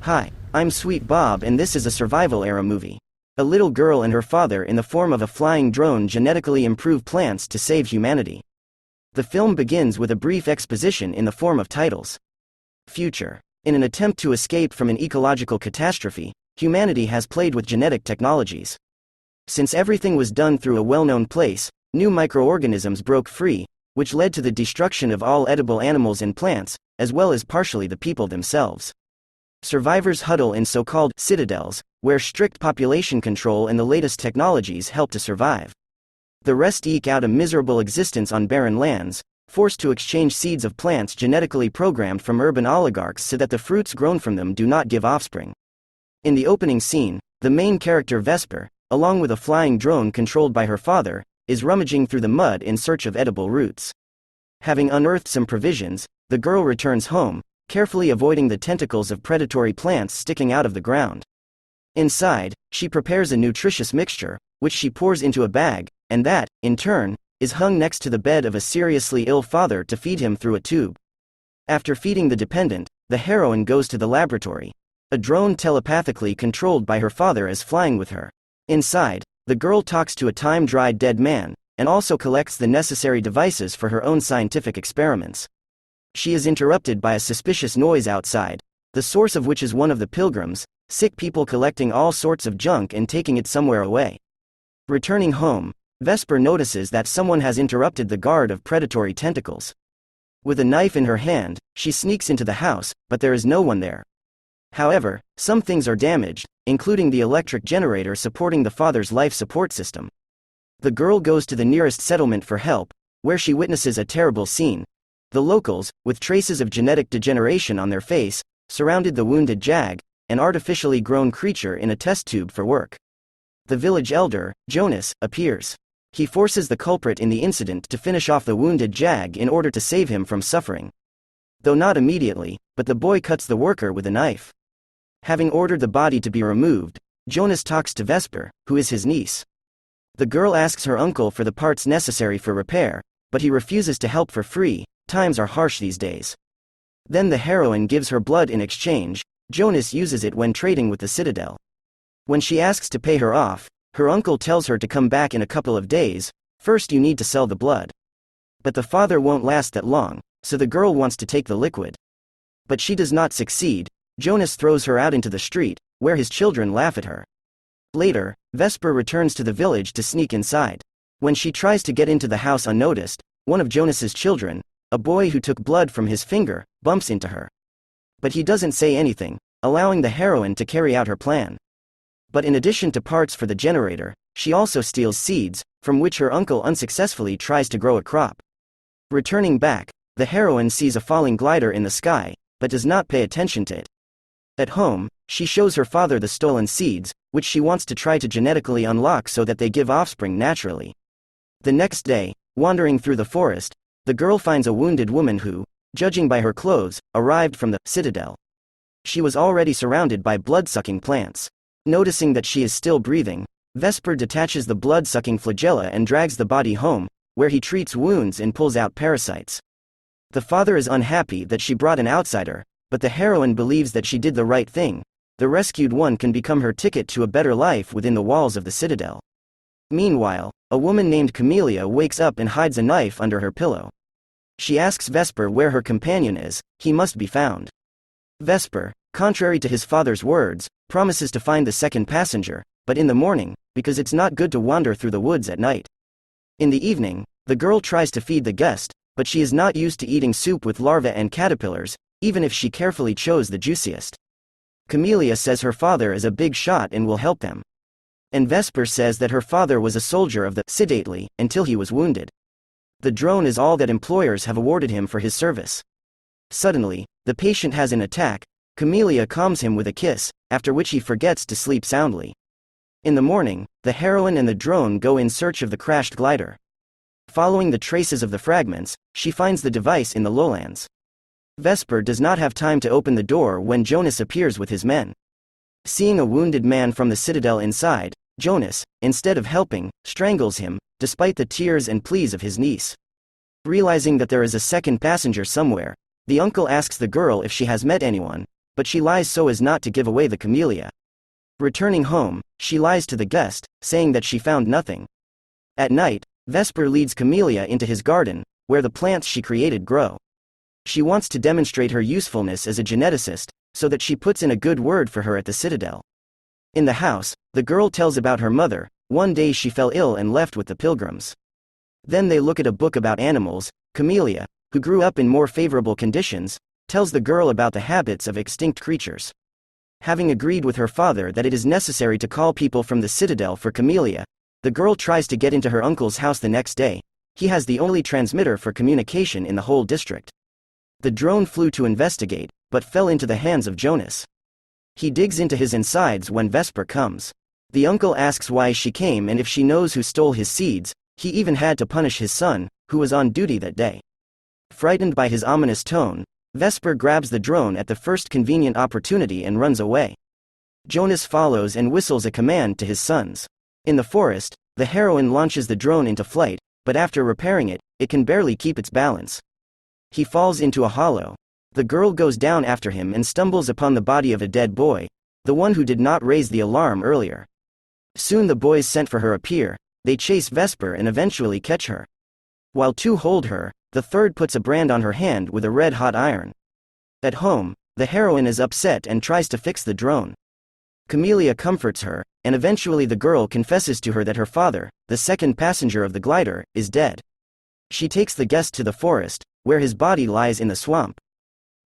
Hi, I'm Sweet Bob and this is a survival-era movie. A little girl and her father in the form of a flying drone genetically improve plants to save humanity. The film begins with a brief exposition in the form of titles. Future. In an attempt to escape from an ecological catastrophe, humanity has played with genetic technologies. Since everything was done through a well-known place, new microorganisms broke free, which led to the destruction of all edible animals and plants, as well as partially the people themselves. Survivors huddle in so-called citadels, where strict population control and the latest technologies help to survive. The rest eke out a miserable existence on barren lands, forced to exchange seeds of plants genetically programmed from urban oligarchs so that the fruits grown from them do not give offspring. In the opening scene, the main character Vesper, along with a flying drone controlled by her father, is rummaging through the mud in search of edible roots. Having unearthed some provisions, the girl returns home, carefully avoiding the tentacles of predatory plants sticking out of the ground. Inside, she prepares a nutritious mixture, which she pours into a bag, and that, in turn, is hung next to the bed of a seriously ill father to feed him through a tube. After feeding the dependent, the heroine goes to the laboratory. A drone telepathically controlled by her father is flying with her. Inside, the girl talks to a time-dried dead man, and also collects the necessary devices for her own scientific experiments. She is interrupted by a suspicious noise outside, the source of which is one of the pilgrims, sick people collecting all sorts of junk and taking it somewhere away. Returning home, Vesper notices that someone has interrupted the guard of predatory tentacles. With a knife in her hand, she sneaks into the house, but there is no one there. However, some things are damaged, including the electric generator supporting the father's life support system. The girl goes to the nearest settlement for help, where she witnesses a terrible scene. The locals, with traces of genetic degeneration on their face, surrounded the wounded Jag, an artificially grown creature in a test tube for work. The village elder, Jonas, appears. He forces the culprit in the incident to finish off the wounded Jag in order to save him from suffering. Though not immediately, but the boy cuts the worker with a knife. Having ordered the body to be removed, Jonas talks to Vesper, who is his niece. The girl asks her uncle for the parts necessary for repair, but he refuses to help for free. Times are harsh these days. Then the heroine gives her blood in exchange. Jonas uses it when trading with the Citadel. When she asks to pay her off, her uncle tells her to come back in a couple of days. First you need to sell the blood. But the father won't last that long, so the girl wants to take the liquid. But she does not succeed. Jonas throws her out into the street, where his children laugh at her. Later, Vesper returns to the village to sneak inside. When she tries to get into the house unnoticed, one of Jonas's children, a boy who took blood from his finger, bumps into her. But he doesn't say anything, allowing the heroine to carry out her plan. But in addition to parts for the generator, she also steals seeds, from which her uncle unsuccessfully tries to grow a crop. Returning back, the heroine sees a falling glider in the sky, but does not pay attention to it. At home, she shows her father the stolen seeds, which she wants to try to genetically unlock so that they give offspring naturally. The next day, wandering through the forest, the girl finds a wounded woman who, judging by her clothes, arrived from the Citadel. She was already surrounded by blood-sucking plants. Noticing that she is still breathing, Vesper detaches the blood-sucking flagella and drags the body home, where he treats wounds and pulls out parasites. The father is unhappy that she brought an outsider, but the heroine believes that she did the right thing. The rescued one can become her ticket to a better life within the walls of the Citadel. Meanwhile, a woman named Camellia wakes up and hides a knife under her pillow. She asks Vesper where her companion is. He must be found. Vesper, contrary to his father's words, promises to find the second passenger, but in the morning, because it's not good to wander through the woods at night. In the evening, the girl tries to feed the guest, but she is not used to eating soup with larvae and caterpillars, even if she carefully chose the juiciest. Camellia says her father is a big shot and will help them. And Vesper says that her father was a soldier of the Citadel until he was wounded. The drone is all that employers have awarded him for his service. Suddenly, the patient has an attack. Camellia calms him with a kiss, after which he forgets to sleep soundly. In the morning, the heroine and the drone go in search of the crashed glider. Following the traces of the fragments, she finds the device in the lowlands. Vesper does not have time to open the door when Jonas appears with his men. Seeing a wounded man from the Citadel inside, Jonas, instead of helping, strangles him, despite the tears and pleas of his niece. Realizing that there is a second passenger somewhere, the uncle asks the girl if she has met anyone, but she lies so as not to give away the camellia. Returning home, she lies to the guest, saying that she found nothing. At night, Vesper leads Camellia into his garden, where the plants she created grow. She wants to demonstrate her usefulness as a geneticist, so that she puts in a good word for her at the Citadel. In the house, the girl tells about her mother. One day she fell ill and left with the pilgrims. Then they look at a book about animals. Camellia, who grew up in more favorable conditions, tells the girl about the habits of extinct creatures. Having agreed with her father that it is necessary to call people from the Citadel for Camellia, the girl tries to get into her uncle's house the next day. He has the only transmitter for communication in the whole district. The drone flew to investigate, but fell into the hands of Jonas. He digs into his insides when Vesper comes. The uncle asks why she came and if she knows who stole his seeds. He even had to punish his son, who was on duty that day. Frightened by his ominous tone, Vesper grabs the drone at the first convenient opportunity and runs away. Jonas follows and whistles a command to his sons. In the forest, the heroine launches the drone into flight, but after repairing it, it can barely keep its balance. He falls into a hollow. The girl goes down after him and stumbles upon the body of a dead boy, the one who did not raise the alarm earlier. Soon the boys sent for her appear. They chase Vesper and eventually catch her. While two hold her, the third puts a brand on her hand with a red-hot iron. At home, the heroine is upset and tries to fix the drone. Camellia comforts her, and eventually the girl confesses to her that her father, the second passenger of the glider, is dead. She takes the guest to the forest, where his body lies in the swamp.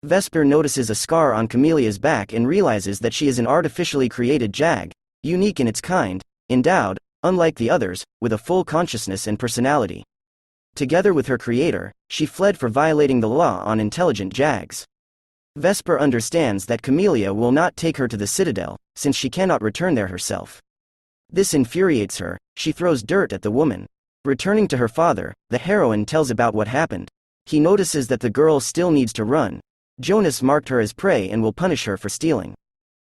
Vesper notices a scar on Camellia's back and realizes that she is an artificially created jag, unique in its kind, endowed, unlike the others, with a full consciousness and personality. Together with her creator, she fled for violating the law on intelligent jags. Vesper understands that Camellia will not take her to the Citadel, since she cannot return there herself. This infuriates her. She throws dirt at the woman. Returning to her father, the heroine tells about what happened. He notices that the girl still needs to run. Jonas marked her as prey and will punish her for stealing.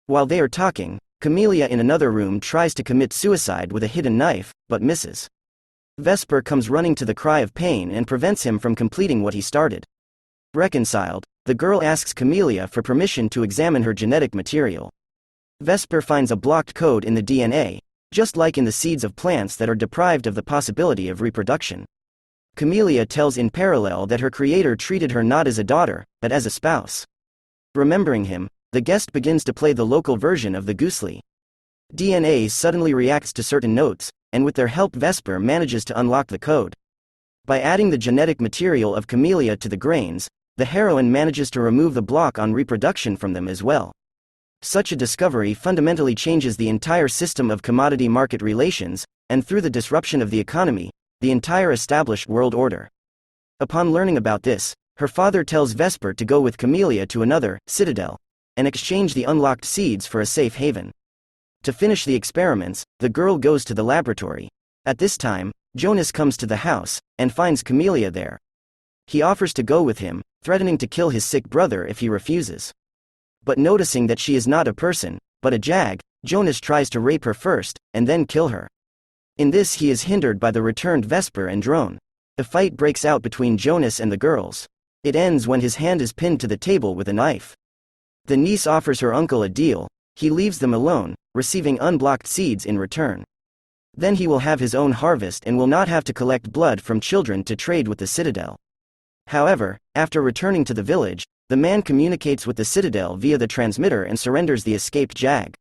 While they are talking, Camellia in another room tries to commit suicide with a hidden knife, but misses. Vesper comes running to the cry of pain and prevents him from completing what he started. Reconciled, the girl asks Camellia for permission to examine her genetic material. Vesper finds a blocked code in the DNA, just like in the seeds of plants that are deprived of the possibility of reproduction. Camellia tells in parallel that her creator treated her not as a daughter, but as a spouse. Remembering him, the guest begins to play the local version of the gusli. DNA suddenly reacts to certain notes, and with their help Vesper manages to unlock the code. By adding the genetic material of Camellia to the grains, the heroine manages to remove the block on reproduction from them as well. Such a discovery fundamentally changes the entire system of commodity market relations, and through the disruption of the economy, the entire established world order. Upon learning about this, her father tells Vesper to go with Camellia to another Citadel, and exchange the unlocked seeds for a safe haven. To finish the experiments, the girl goes to the laboratory. At this time, Jonas comes to the house, and finds Camellia there. He offers to go with him, threatening to kill his sick brother if he refuses. But noticing that she is not a person, but a jag, Jonas tries to rape her first, and then kill her. In this he is hindered by the returned Vesper and drone. A fight breaks out between Jonas and the girls. It ends when his hand is pinned to the table with a knife. The niece offers her uncle a deal. He leaves them alone, receiving unblocked seeds in return. Then he will have his own harvest and will not have to collect blood from children to trade with the Citadel. However, after returning to the village, the man communicates with the Citadel via the transmitter and surrenders the escaped jag.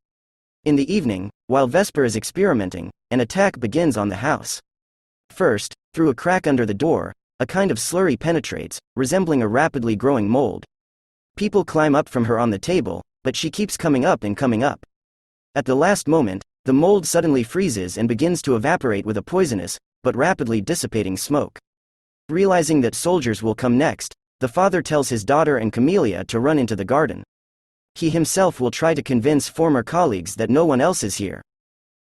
In the evening, while Vesper is experimenting, an attack begins on the house. First, through a crack under the door, a kind of slurry penetrates, resembling a rapidly growing mold. People climb up from her on the table, but she keeps coming up and coming up. At the last moment, the mold suddenly freezes and begins to evaporate with a poisonous, but rapidly dissipating smoke. Realizing that soldiers will come next, the father tells his daughter and Camellia to run into the garden. He himself will try to convince former colleagues that no one else is here.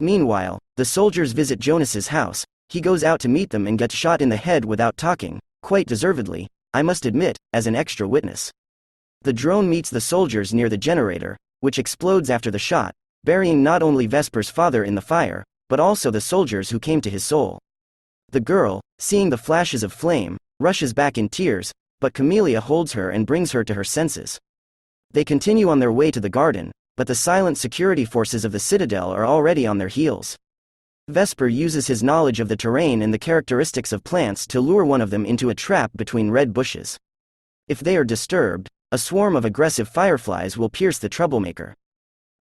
Meanwhile, the soldiers visit Jonas's house. He goes out to meet them and gets shot in the head without talking, quite deservedly, I must admit, as an extra witness. The drone meets the soldiers near the generator, which explodes after the shot, burying not only Vesper's father in the fire, but also the soldiers who came to his soul. The girl, seeing the flashes of flame, rushes back in tears, but Camellia holds her and brings her to her senses. They continue on their way to the garden, but the silent security forces of the Citadel are already on their heels. Vesper uses his knowledge of the terrain and the characteristics of plants to lure one of them into a trap between red bushes. If they are disturbed, a swarm of aggressive fireflies will pierce the troublemaker.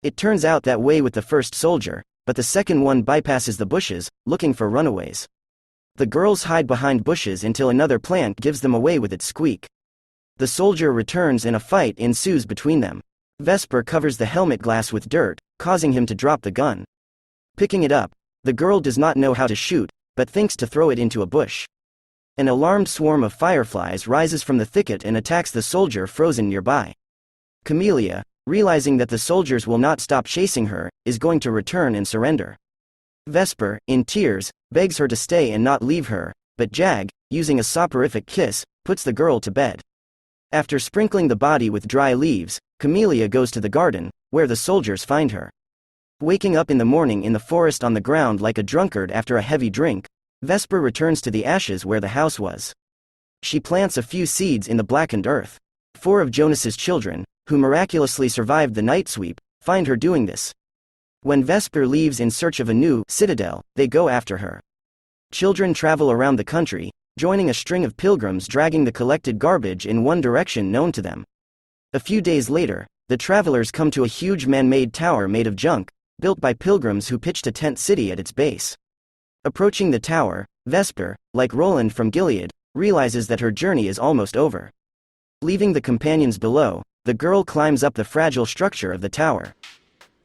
It turns out that way with the first soldier, but the second one bypasses the bushes, looking for runaways. The girls hide behind bushes until another plant gives them away with its squeak. The soldier returns and a fight ensues between them. Vesper covers the helmet glass with dirt, causing him to drop the gun. Picking it up, the girl does not know how to shoot, but thinks to throw it into a bush. An alarmed swarm of fireflies rises from the thicket and attacks the soldier frozen nearby. Camellia, realizing that the soldiers will not stop chasing her, is going to return and surrender. Vesper, in tears, begs her to stay and not leave her, but Jag, using a soporific kiss, puts the girl to bed. After sprinkling the body with dry leaves, Camellia goes to the garden, where the soldiers find her. Waking up in the morning in the forest on the ground like a drunkard after a heavy drink, Vesper returns to the ashes where the house was. She plants a few seeds in the blackened earth. 4 of Jonas's children, who miraculously survived the night sweep, find her doing this. When Vesper leaves in search of a new Citadel, they go after her. Children travel around the country, joining a string of pilgrims dragging the collected garbage in one direction known to them. A few days later, the travelers come to a huge man-made tower made of junk, built by pilgrims who pitched a tent city at its base. Approaching the tower, Vesper, like Roland from Gilead, realizes that her journey is almost over. Leaving the companions below, the girl climbs up the fragile structure of the tower.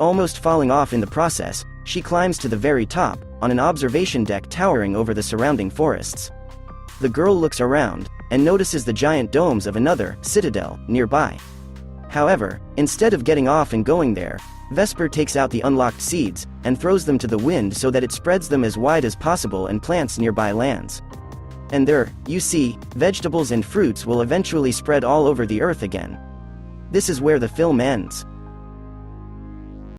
Almost falling off in the process, she climbs to the very top, on an observation deck towering over the surrounding forests. The girl looks around, and notices the giant domes of another Citadel nearby. However, instead of getting off and going there, Vesper takes out the unlocked seeds, and throws them to the wind so that it spreads them as wide as possible and plants nearby lands. And there, you see, vegetables and fruits will eventually spread all over the earth again. This is where the film ends.